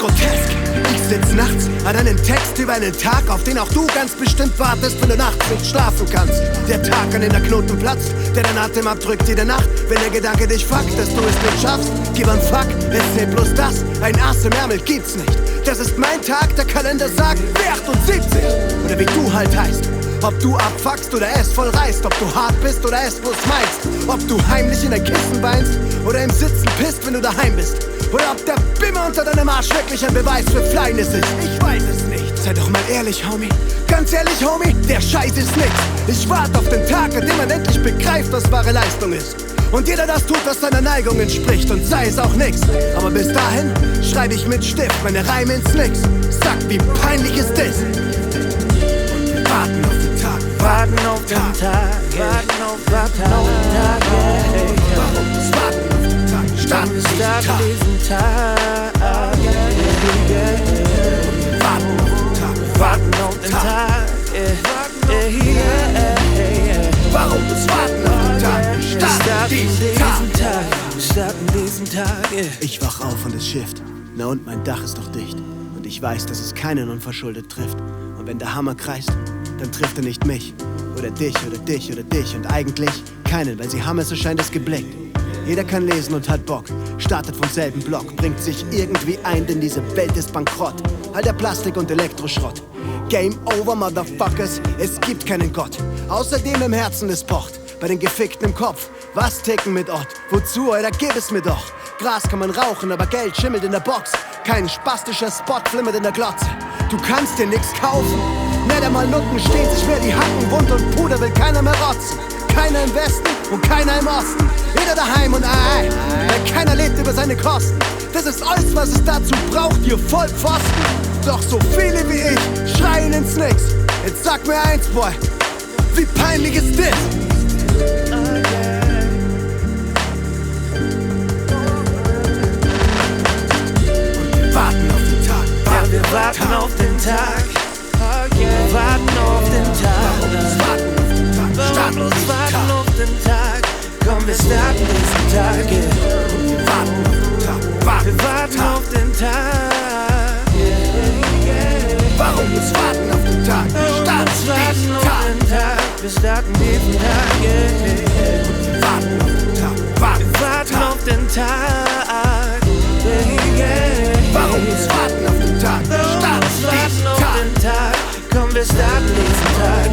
grotesk. Ich sitz nachts an einem Text über einen Tag, auf den auch du ganz bestimmt wartest, wenn du nachts nicht schlafen kannst. Der Tag, an dem der Knoten platzt, der dein Atem abdrückt jede Nacht. Wenn der Gedanke dich fuckt, dass du es nicht schaffst, gib an Fuck, es zählt bloß das. Ein Ass im Ärmel gibt's nicht. Das ist mein Tag, der Kalender sagt W78. Oder wie du halt heißt. Ob du abfuckst oder es voll reißt, ob du hart bist oder es bloß meinst, ob du heimlich in dein Kissen weinst oder im Sitzen pisst, wenn du daheim bist, oder ob der Bimmer unter deinem Arsch wirklich ein Beweis für Fleinis ist. Ich weiß es nicht. Sei doch mal ehrlich, Homie. Ganz ehrlich, Homie, der Scheiß ist nix. Ich warte auf den Tag, an dem man endlich begreift, was wahre Leistung ist. Und jeder das tut, was seiner Neigung entspricht, und sei es auch nix. Aber bis dahin schreibe ich mit Stift meine Reime ins Nix. Sag, wie peinlich ist das? Warten auf den Tag, warten auf den Tag, warten auf den Tag, warum das Warten auf den Tag? Starten diesen Tag, warten auf den Tag, warten auf den Tag, warum das Warten auf den Tag? Starten diesen Tag. Ich wach auf und es schifft, na und mein Dach ist doch dicht. Und ich weiß, dass es keinen unverschuldet trifft. Und wenn der Hammer kreist, dann trifft er nicht mich oder dich oder dich oder dich und eigentlich keinen, weil sie haben es, so scheint es geblickt. Jeder kann lesen und hat Bock, startet vom selben Block, bringt sich irgendwie ein, denn diese Welt ist bankrott. All der Plastik und Elektroschrott. Game over, Motherfuckers, es gibt keinen Gott. Außerdem im Herzen es pocht, bei den Gefickten im Kopf. Was ticken mit Ott? Wozu, Alter, gib es mir doch. Gras kann man rauchen, aber Geld schimmelt in der Box. Kein spastischer Spot flimmert in der Glotze. Du kannst dir nix kaufen. Nicht einmal Nutten stehen sich mehr die Hacken wund und Puder will keiner mehr rotzen. Keiner im Westen und keiner im Osten. Jeder daheim und weil keiner lebt über seine Kosten. Das ist alles, was es dazu braucht, ihr Vollpfosten. Doch so viele wie ich schreien ins Nix. Jetzt sag mir eins, Boy, wie peinlich ist das? Warten auf den Tag, ja, wir warten auf den Tag. Wir warten auf den Tag. Warum bloß warten auf den Tag? Komm, wir starten diesen Tag. Wir warten auf den Tag. Wir warten auf den Tag. Warum bloß warten auf den Tag? Wir starten diesen Tag. Wir warten auf den Tag. Wir warten auf den Tag. Warum bloß warten auf den Tag? Komm, wir starten diesen Tag.